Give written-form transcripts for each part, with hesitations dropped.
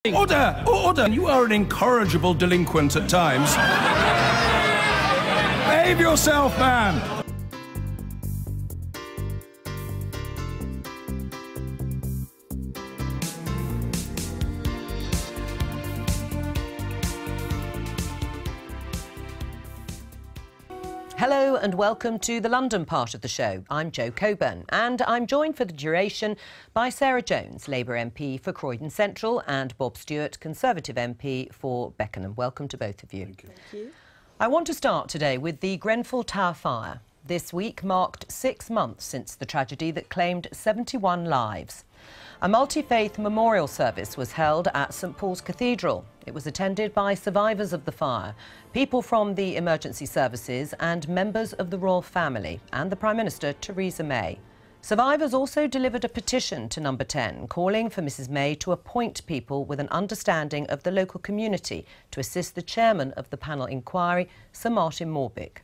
Order! Order! You are an incorrigible delinquent at times. Behave yourself, man! Hello and welcome to the London part of the show. I'm Jo Coburn and I'm joined for the duration by Sarah Jones, Labour MP for Croydon Central, and Bob Stewart, Conservative MP for Beckenham. Welcome to both of you. Thank you. Thank you. I want to start today with the Grenfell Tower fire. This week marked 6 months since the tragedy that claimed 71 lives. A multi-faith memorial service was held at St Paul's Cathedral. It was attended by survivors of the fire, people from the emergency services and members of the royal family and the Prime Minister, Theresa May. Survivors also delivered a petition to Number 10 calling for Mrs May to appoint people with an understanding of the local community to assist the chairman of the panel inquiry, Sir Martin Morbick.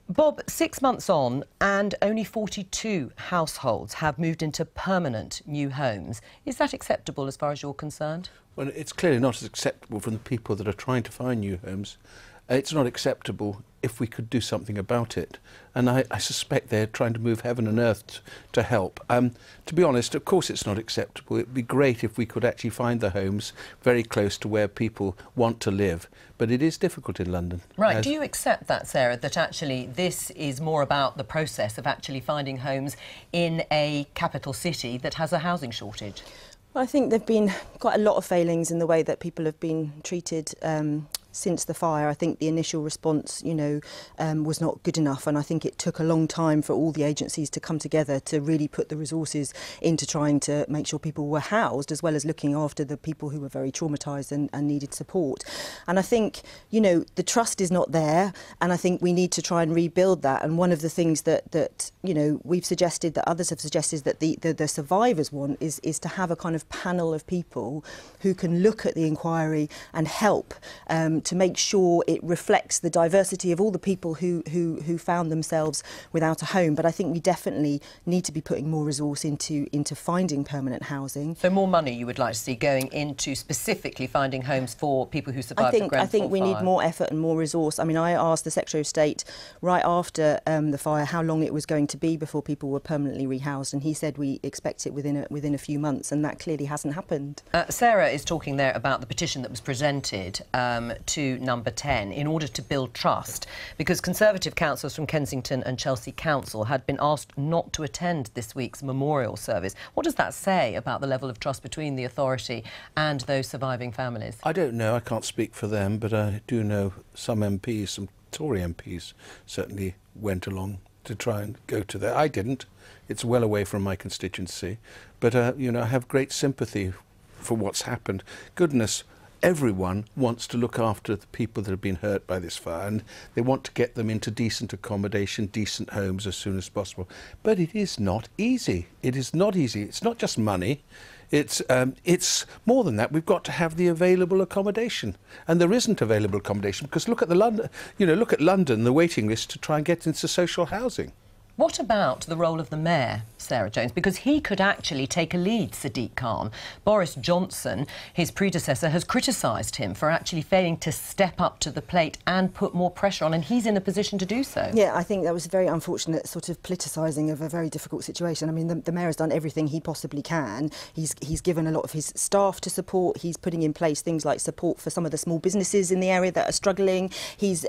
Bob, 6 months on and only 42 households have moved into permanent new homes. Is that acceptable as far as you're concerned? Well, it's clearly not as acceptable from the people that are trying to find new homes. It's not acceptable if we could do something about it. And I suspect they're trying to move heaven and earth to help. To be honest, of course it's not acceptable. It'd be great if we could actually find the homes very close to where people want to live. But it is difficult in London. Right. Do you accept that, Sarah, that actually this is more about the process of actually finding homes in a capital city that has a housing shortage? Well, I think there have been quite a lot of failings in the way that people have been treated since the fire. I think the initial response, was not good enough, and I think it took a long time for all the agencies to come together to really put the resources into trying to make sure people were housed, as well as looking after the people who were very traumatised and needed support. And I think, the trust is not there, and I think we need to try and rebuild that. And one of the things that we've suggested, that others have suggested, that the survivors want is to have a kind of panel of people who can look at the inquiry and help to make sure it reflects the diversity of all the people who found themselves without a home. But I think we definitely need to be putting more resource into finding permanent housing. So more money you would like to see going into specifically finding homes for people who survived the Grenfell I think we need more effort and more resource. I mean, I asked the Secretary of State right after the fire how long it was going to be before people were permanently rehoused, and he said we expect it within a few months, and that clearly hasn't happened. Sarah is talking there about the petition that was presented to Number 10 in order to build trust, because Conservative councillors from Kensington and Chelsea Council had been asked not to attend this week's memorial service. What does that say about the level of trust between the authority and those surviving families? I don't know, I can't speak for them, but I do know some MPs, some Tory MPs certainly went along to try and go to that. I didn't. It's well away from my constituency. But, I have great sympathy for what's happened. Goodness, everyone wants to look after the people that have been hurt by this fire, and they want to get them into decent accommodation, decent homes as soon as possible. But it is not easy. It is not easy. It's not just money. It's more than that. We've got to have the available accommodation, and there isn't available accommodation because look at London, the waiting list to try and get into social housing. What about the role of the Mayor, Sarah Jones? Because he could actually take a lead, Sadiq Khan. Boris Johnson, his predecessor, has criticised him for actually failing to step up to the plate and put more pressure on, and he's in a position to do so. Yeah, I think that was a very unfortunate sort of politicising of a very difficult situation. I mean, the Mayor has done everything he possibly can. He's given a lot of his staff to support. He's putting in place things like support for some of the small businesses in the area that are struggling. He's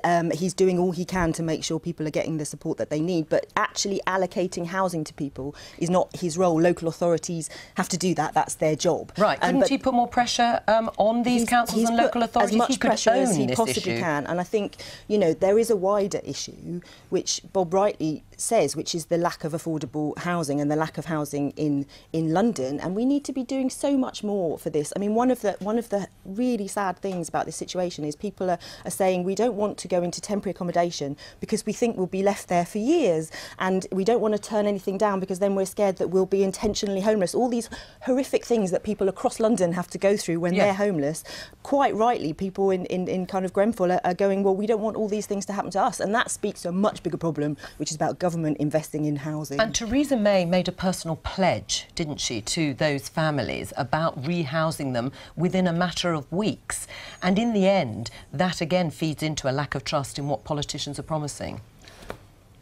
doing all he can to make sure people are getting the support that they need. But actually allocating housing to people is not his role. Local authorities have to do that. That's their job. Right. Couldn't he put more pressure on these councils and local authorities? As much he could pressure own as he this possibly issue. can. And I think, there is a wider issue, which Bob rightly says, which is the lack of affordable housing and the lack of housing in London. And we need to be doing so much more for this. I mean, one of the really sad things about this situation is people are saying we don't want to go into temporary accommodation because we think we'll be left there for years, and we don't want to turn anything down because then we're scared that we'll be intentionally homeless. All these horrific things that people across London have to go through when they're homeless. Quite rightly, people in kind of Grenfell are going, well, we don't want all these things to happen to us. And that speaks to a much bigger problem, which is about government investing in housing. And Theresa May made a personal pledge, didn't she, to those families about rehousing them within a matter of weeks. And in the end, that again feeds into a lack of trust in what politicians are promising.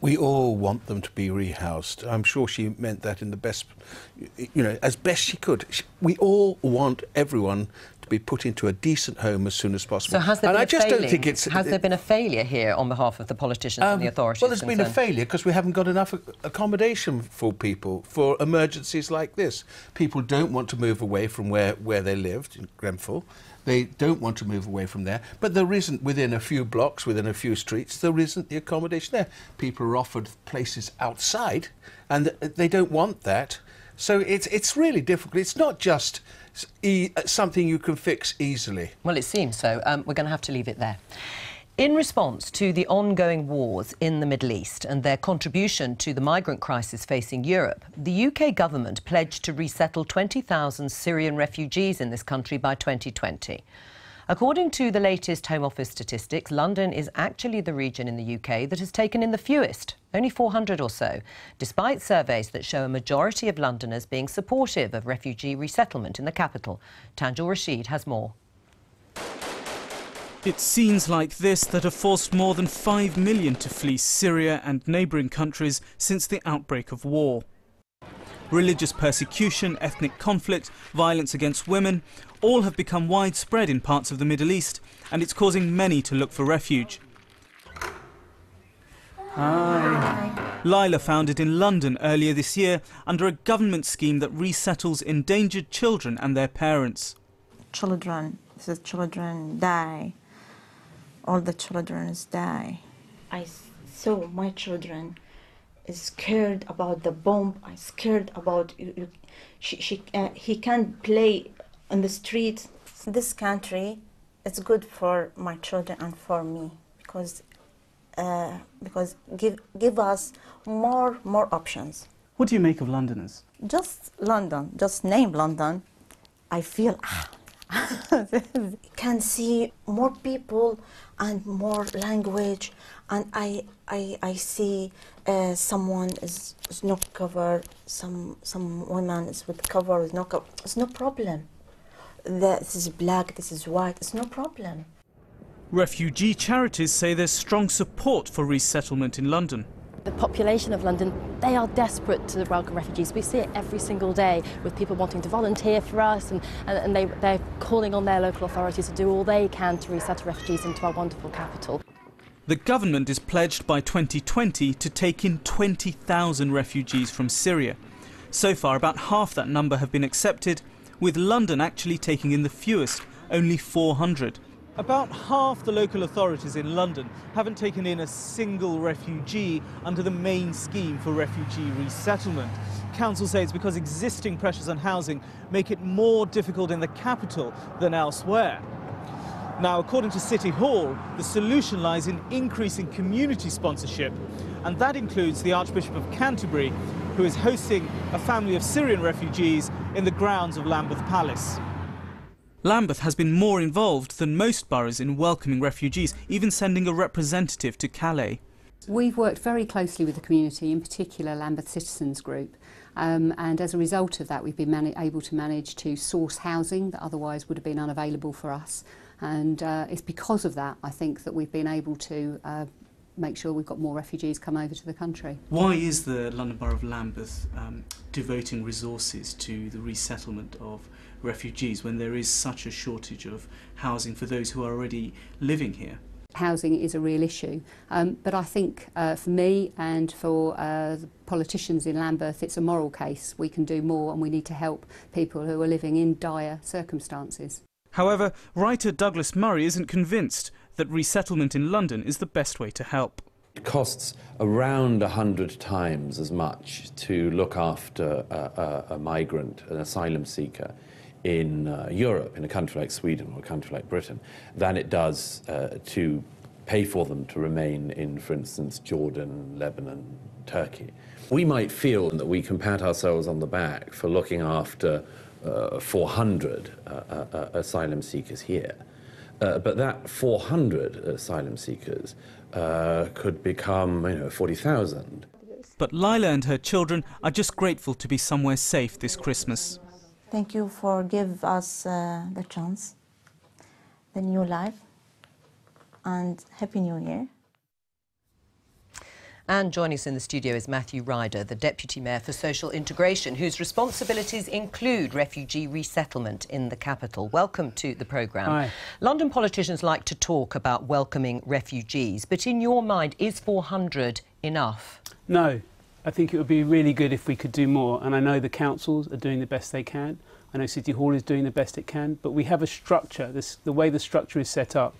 We all want them to be rehoused. I'm sure she meant that in the best, you know, as best she could. We all want everyone to be put into a decent home as soon as possible. So has there been I just don't think has there been a failure here on behalf of the politicians and the authorities? Well, there's been a failure because we haven't got enough accommodation for people for emergencies like this. People don't want to move away from where they lived in Grenfell. They don't want to move away from there, but there isn't, within a few blocks, within a few streets, there isn't the accommodation there. People are offered places outside, and they don't want that. So it's really difficult. It's not just something you can fix easily. Well, it seems so. We're going to have to leave it there. In response to the ongoing wars in the Middle East and their contribution to the migrant crisis facing Europe, the UK government pledged to resettle 20,000 Syrian refugees in this country by 2020. According to the latest Home Office statistics, London is actually the region in the UK that has taken in the fewest, only 400 or so, despite surveys that show a majority of Londoners being supportive of refugee resettlement in the capital. Tanjil Rashid has more. It's scenes like this that have forced more than 5 million to flee Syria and neighbouring countries since the outbreak of war. Religious persecution, ethnic conflict, violence against women, all have become widespread in parts of the Middle East, and it's causing many to look for refuge. Hi. Lila found it in London earlier this year under a government scheme that resettles endangered children and their parents. Children die. All the children die. I saw my children is scared about the bomb. I'm scared about he can't play on the street. This country is good for my children and for me because give us more options. What do you make of Londoners? Just London, just name London. I feel can see more people and more language, and I see someone is not covered, some women is with cover, is not covered. It's no problem. This is black, this is white. It's no problem. Refugee charities say there's strong support for resettlement in London. The population of London, they are desperate to welcome refugees. We see it every single day with people wanting to volunteer for us, and they're calling on their local authorities to do all they can to resettle refugees into our wonderful capital. The government is pledged by 2020 to take in 20,000 refugees from Syria. So far, about half that number have been accepted, with London actually taking in the fewest, only 400. About half the local authorities in London haven't taken in a single refugee under the main scheme for refugee resettlement. Council say it's because existing pressures on housing make it more difficult in the capital than elsewhere. Now, according to City Hall, the solution lies in increasing community sponsorship, and that includes the Archbishop of Canterbury, who is hosting a family of Syrian refugees in the grounds of Lambeth Palace. Lambeth has been more involved than most boroughs in welcoming refugees, even sending a representative to Calais. We've worked very closely with the community, in particular Lambeth Citizens Group, and as a result of that we've been able to manage to source housing that otherwise would have been unavailable for us, and it's because of that, I think, that we've been able to make sure we've got more refugees come over to the country. Why is the London Borough of Lambeth devoting resources to the resettlement of refugees when there is such a shortage of housing for those who are already living here? Housing is a real issue, but I think for me and for the politicians in Lambeth, it's a moral case. We can do more, and we need to help people who are living in dire circumstances. However, writer Douglas Murray isn't convinced that resettlement in London is the best way to help. It costs around 100 times as much to look after a migrant, an asylum seeker, in Europe, in a country like Sweden or a country like Britain, than it does to pay for them to remain in, for instance, Jordan, Lebanon, Turkey. We might feel that we can pat ourselves on the back for looking after 400 asylum seekers here, but that 400 asylum seekers could become, 40,000. But Lila and her children are just grateful to be somewhere safe this Christmas. Thank you for giving us the chance, the new life, and Happy New Year. And joining us in the studio is Matthew Ryder, the Deputy Mayor for Social Integration, whose responsibilities include refugee resettlement in the capital. Welcome to the programme. Hi. London politicians like to talk about welcoming refugees, but in your mind, is 400 enough? No. I think it would be really good if we could do more, and I know the councils are doing the best they can. I know City Hall is doing the best it can, but we have a structure. The way the structure is set up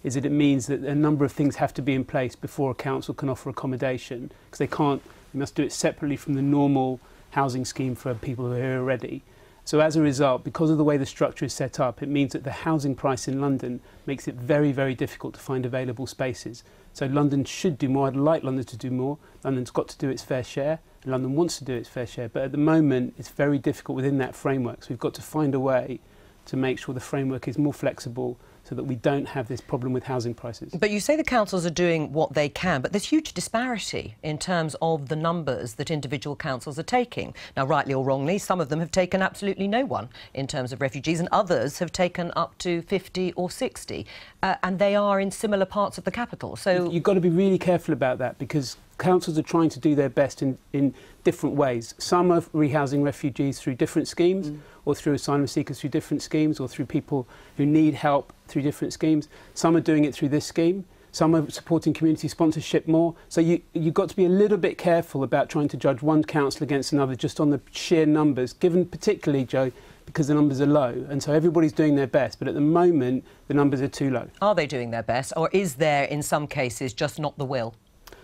is that it means that a number of things have to be in place before a council can offer accommodation, because they must do it separately from the normal housing scheme for people who are here already. So as a result, because of the way the structure is set up, it means that the housing price in London makes it very, very difficult to find available spaces. So London should do more. I'd like London to do more. London's got to do its fair share, and London wants to do its fair share. But at the moment, it's very difficult within that framework. So we've got to find a way to make sure the framework is more flexible, so that we don't have this problem with housing prices. But you say the councils are doing what they can, but there's huge disparity in terms of the numbers that individual councils are taking. Now, rightly or wrongly, some of them have taken absolutely no one in terms of refugees, and others have taken up to 50 or 60, and they are in similar parts of the capital. So you've got to be really careful about that, because councils are trying to do their best in different ways. Some are rehousing refugees through different schemes, or through asylum seekers through different schemes, or through people who need help through different schemes. Some are doing it through this scheme. Some are supporting community sponsorship more. So you've got to be a little bit careful about trying to judge one council against another just on the sheer numbers, given particularly, Joe, because the numbers are low. And so everybody's doing their best, but at the moment, the numbers are too low. Are they doing their best, or is there, in some cases, just not the will?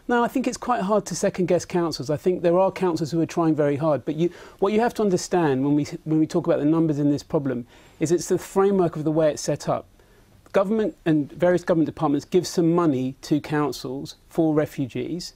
No, I think it's quite hard to second-guess councils. I think there are councils who are trying very hard. But what you have to understand when we talk about the numbers in this problem is it's the framework of the way it's set up. Government and various government departments give some money to councils for refugees,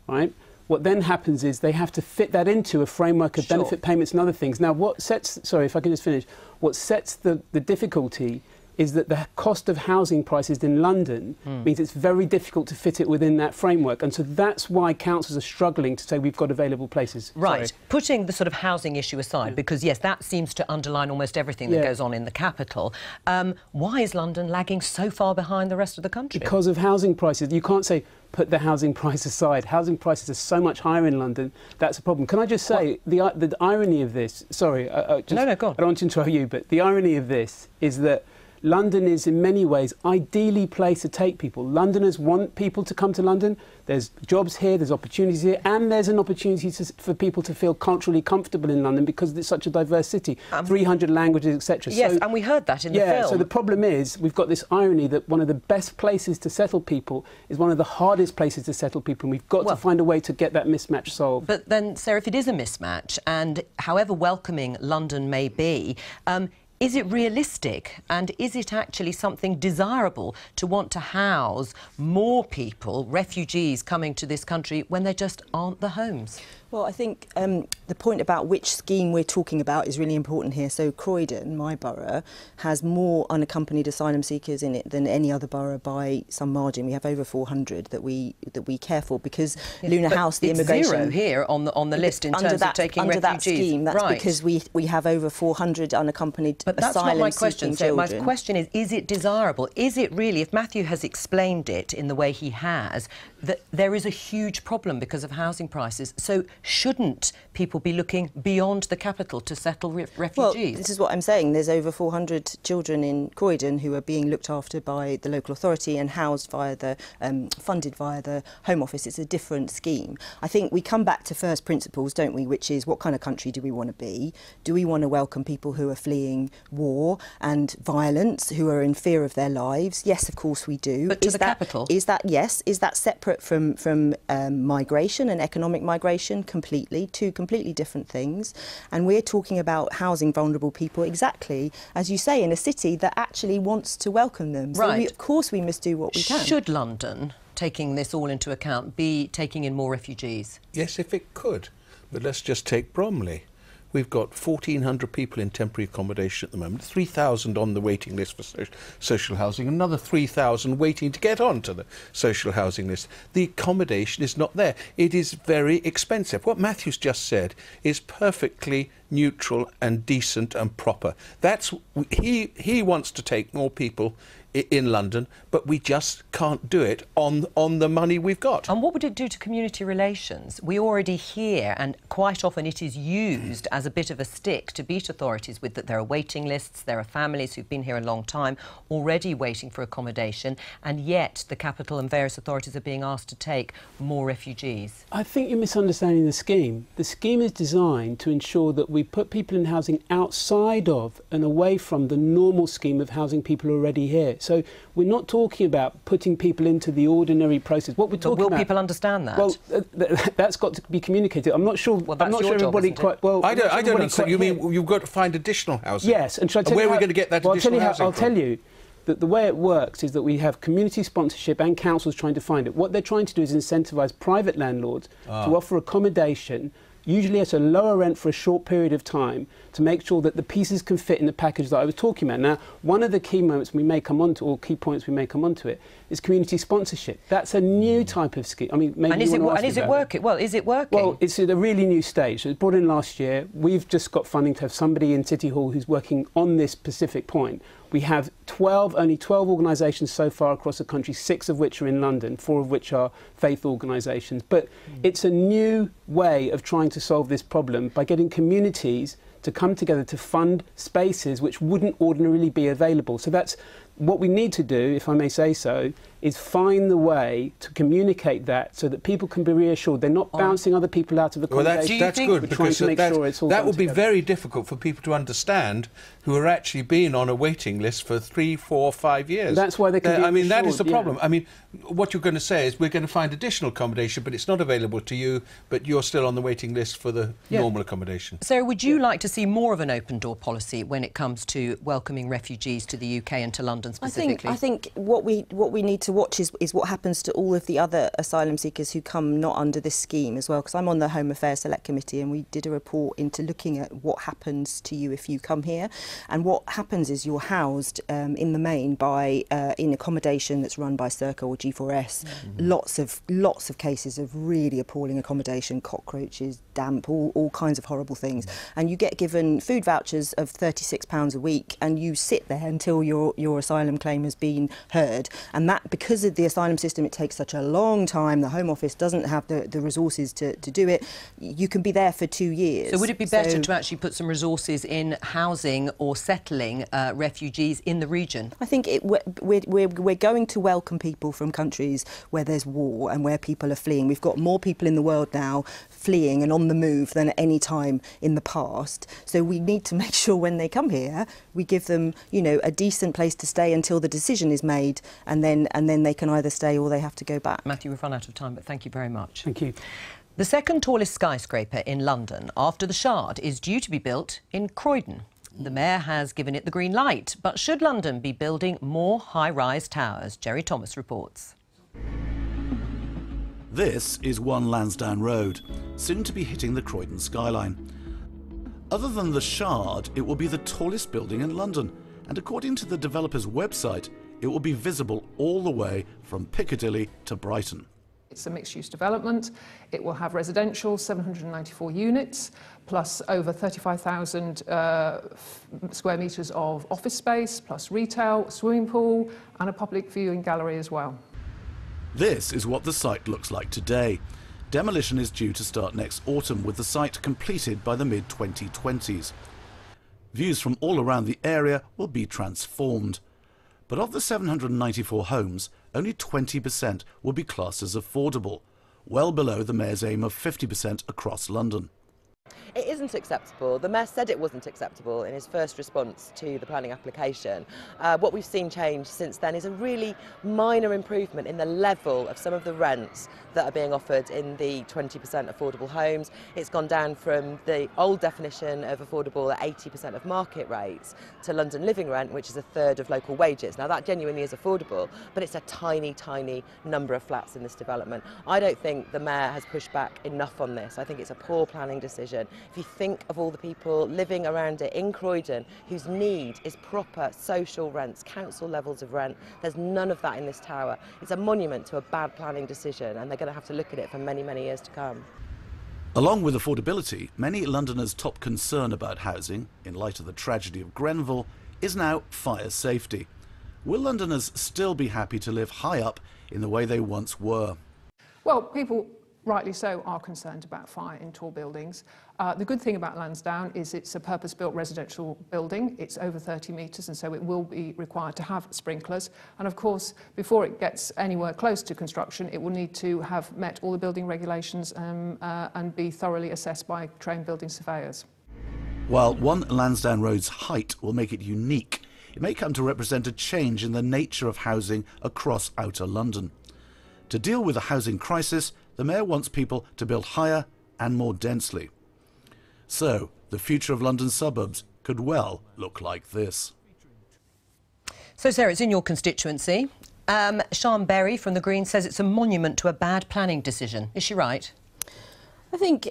right? What then happens is they have to fit that into a framework of benefit payments and other things. Now, sorry, if I can just finish. What sets the difficulty is that the cost of housing prices in London means it's very difficult to fit it within that framework. And so that's why councils are struggling to say we've got available places. Right. Sorry. Putting the sort of housing issue aside, because, yes, that seems to underline almost everything that goes on in the capital. Why is London lagging so far behind the rest of the country? Because of housing prices. You can't say put the housing price aside. Housing prices are so much higher in London. That's a problem. Can I just say the irony of this... Sorry. No, go on. I don't want to interrupt you, but the irony of this is that London is in many ways ideally placed to take people. Londoners want people to come to London. There's jobs here, there's opportunities here, and there's an opportunity for people to feel culturally comfortable in London because it's such a diverse city, 300 languages, etc. Yes, and we heard that in the film. So the problem is we've got this irony that one of the best places to settle people is one of the hardest places to settle people, and we've got to find a way to get that mismatch solved. But then, Sarah, if it is a mismatch, and however welcoming London may be, is it realistic, and is it actually something desirable to want to house more people, refugees coming to this country, when there just aren't the homes? Well, I think the point about which scheme we're talking about is really important here. So Croydon, my borough, has more unaccompanied asylum seekers in it than any other borough by some margin. We have over 400 that we care for, because Luna House, the immigration... zero here on the list in terms of taking refugees. Under that scheme, that's because we have over 400 unaccompanied asylum seeking children. But that's not my question. So my question is it desirable? Is it really, if Matthew has explained it in the way he has, that there is a huge problem because of housing prices, so shouldn't people be looking beyond the capital to settle refugees? Well, this is what I'm saying. There's over 400 children in Croydon who are being looked after by the local authority and housed via the, funded via the Home Office. It's a different scheme. I think we come back to first principles, don't we, which is what kind of country do we want to be? Do we want to welcome people who are fleeing war and violence, who are in fear of their lives? Yes, of course we do. But to the capital? Is that separate from migration and economic migration? Completely, two completely different things. And we're talking about housing vulnerable people, exactly as you say, in a city that actually wants to welcome them. So Right. of course we must do what we can. Should London, taking this all into account, be taking in more refugees? Yes, if it could. But let's just take Bromley. we've got 1,400 people in temporary accommodation at the moment, 3,000 on the waiting list for social housing, another 3,000 waiting to get onto the social housing list. The accommodation is not there. It is very expensive. What Matthew's just said is perfectly neutral and decent and proper. That's he wants to take more people in London, but we just can't do it on the money we've got. And what would it do to community relations? We already hear, and quite often it is used as a bit of a stick to beat authorities with, that there are waiting lists, there are families who've been here a long time already waiting for accommodation, and yet the capital and various authorities are being asked to take more refugees. I think you're misunderstanding the scheme. The scheme is designed to ensure that we put people in housing outside of and away from the normal scheme of housing people already here. So we're not talking about putting people into the ordinary process. What we're talking about... Will people understand that? Well, that's got to be communicated. I'm not sure. Well, that's I'm not your sure job, everybody isn't it? quite well. I don't understand. You mean you've got to find additional housing? Yes, and shall I tell where you are we going to get that additional housing I'll from? tell you that the way it works is that we have community sponsorship and councils trying to find it. What they're trying to do is incentivise private landlords to offer accommodation, usually at a lower rent for a short period of time, to make sure that the pieces can fit in the package that I was talking about. Now, one of the key moments we may come onto, or key points we may come onto it, is community sponsorship. That's a new type of scheme. I mean, maybe and is it working? Well, is it working? Well, it's at a really new stage. It was brought in last year. We've just got funding to have somebody in City Hall who's working on this specific point. We have only 12 organisations so far across the country, 6 of which are in London, 4 of which are faith organisations. But it's a new way of trying to solve this problem by getting communities to come together to fund spaces which wouldn't ordinarily be available. So that's what we need to do, if I may say so, is find the way to communicate that so that people can be reassured they're not bouncing other people out of accommodation. Well, that's good, because that would be together. very difficult for people to understand who are actually being on a waiting list for 3, 4, 5 years. That's why they can be I mean, that is the reassured, problem. I mean, what you're going to say is we're going to find additional accommodation, but it's not available to you, but you're still on the waiting list for the normal accommodation. So would you like to see more of an open door policy when it comes to welcoming refugees to the UK and to London specifically? I think what we need to watch is what happens to all of the other asylum seekers who come not under this scheme as well, because I'm on the Home Affairs Select Committee and we did a report into looking at what happens to you if you come here. And what happens is you're housed in the main by in accommodation that's run by Circa or G4S. Lots of cases of really appalling accommodation, cockroaches, damp, all kinds of horrible things. And you get given food vouchers of £36 a week and you sit there until your asylum claim has been heard. And that, because of the asylum system, it takes such a long time, the Home Office doesn't have the resources to do it, you can be there for 2 years. So would it be better to actually put some resources in housing or settling refugees in the region? I think we're going to welcome people from countries where there's war and where people are fleeing. We've got more people in the world now fleeing and on the move than at any time in the past. So we need to make sure when they come here, we give them, you know, a decent place to stay until the decision is made, and then they can either stay or they have to go back. Matthew, we've run out of time, but thank you very much. Thank you. The second tallest skyscraper in London after the Shard is due to be built in Croydon. The Mayor has given it the green light, but should London be building more high-rise towers? Jerry Thomas reports. This is 1 Lansdowne Road, soon to be hitting the Croydon skyline. Other than the Shard, it will be the tallest building in London, and according to the developer's website, it will be visible all the way from Piccadilly to Brighton. It's a mixed-use development. It will have residential, 794 units, plus over 35,000 square metres of office space, plus retail, swimming pool, and a public viewing gallery as well. This is what the site looks like today. Demolition is due to start next autumn, with the site completed by the mid-2020s. Views from all around the area will be transformed. But of the 794 homes, only 20% will be classed as affordable, well below the Mayor's aim of 50% across London. It isn't acceptable. The Mayor said it wasn't acceptable in his first response to the planning application. What we've seen change since then is a really minor improvement in the level of some of the rents that are being offered in the 20% affordable homes. It's gone down from the old definition of affordable at 80% of market rates to London living rent, which is a third of local wages. Now that genuinely is affordable, but it's a tiny, tiny number of flats in this development. I don't think the Mayor has pushed back enough on this. I think it's a poor planning decision. If you think of all the people living around it in Croydon whose need is proper social rents, council levels of rent. There's none of that in this tower. It's a monument to a bad planning decision, and they're going to have to look at it for many, many years to come. Along with affordability, many Londoners' top concern about housing, in light of the tragedy of Grenfell, is now fire safety. Will Londoners still be happy to live high up in the way they once were? Well, people, rightly so, are concerned about fire in tall buildings. The good thing about Lansdowne is it's a purpose-built residential building. It's over 30 metres, and so it will be required to have sprinklers. And of course, before it gets anywhere close to construction, it will need to have met all the building regulations and be thoroughly assessed by trained building surveyors. While one Lansdowne Road's height will make it unique, it may come to represent a change in the nature of housing across outer London. To deal with the housing crisis, the Mayor wants people to build higher and more densely. So, the future of London's suburbs could well look like this. So, Sarah, it's in your constituency. Sian Berry from the Greens says it's a monument to a bad planning decision. Is she right? I think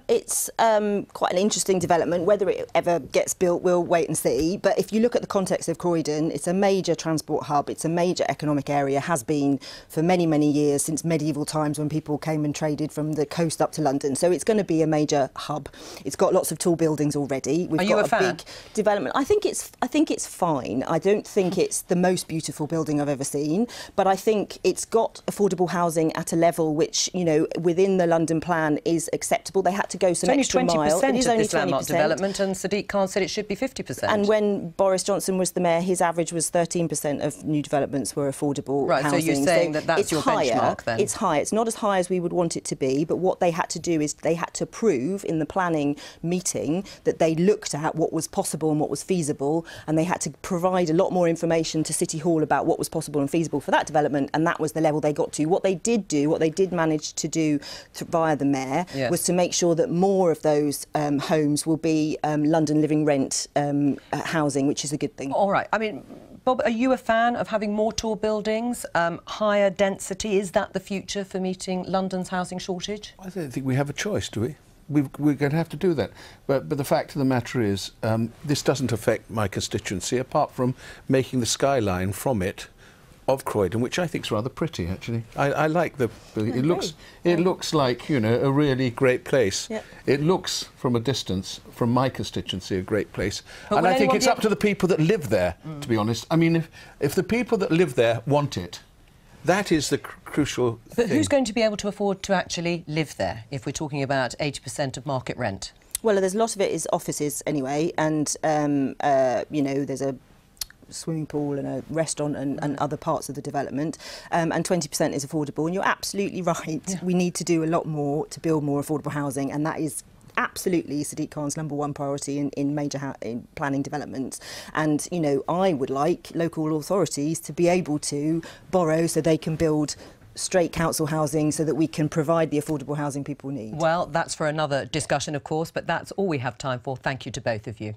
it's quite an interesting development. Whether it ever gets built, we'll wait and see. But if you look at the context of Croydon, it's a major transport hub. It's a major economic area, has been for many, many years, since medieval times when people came and traded from the coast up to London. So it's going to be a major hub. It's got lots of tall buildings already. We've got a big development. I think it's fine. I don't think it's the most beautiful building I've ever seen, but I think it's got affordable housing at a level which, you know, within the London plan is acceptable. They had to go some extra mile. It is only 20% of this landmark development, and Sadiq Khan said it should be 50%. And when Boris Johnson was the mayor, his average was 13% of new developments were affordable housing. So you're saying that that's your benchmark then? It's high. It's not as high as we would want it to be, but what they had to do is they had to prove in the planning meeting that they looked at what was possible and what was feasible, and they had to provide a lot more information to City Hall about what was possible and feasible for that development, and that was the level they got to. What they did manage to do via the mayor was to make sure that more of those homes will be London living rent housing, which is a good thing. All right. I mean, Bob, are you a fan of having more tall buildings, higher density? Is that the future for meeting London's housing shortage? I don't think we have a choice, do we? We're going to have to do that. But the fact of the matter is, this doesn't affect my constituency, apart from making the skyline from it of Croydon, which I think is rather pretty, actually. I like the... It looks like, you know, a really great place. Yep. It looks, from a distance, from my constituency, a great place. But and I think it's up to the people that live there, to be honest. I mean, if the people that live there want it, that is the crucial thing. But who's going to be able to afford to actually live there, if we're talking about 80% of market rent? Well, there's a lot of it is offices anyway, and, you know, there's a swimming pool and a restaurant and other parts of the development, and 20% is affordable. And you're absolutely right. Yeah. We need to do a lot more to build more affordable housing, and that is absolutely Sadiq Khan's #1 priority in major planning developments. And, you know, I would like local authorities to be able to borrow so they can build straight council housing so that we can provide the affordable housing people need. Well, that's for another discussion, of course, but that's all we have time for. Thank you to both of you.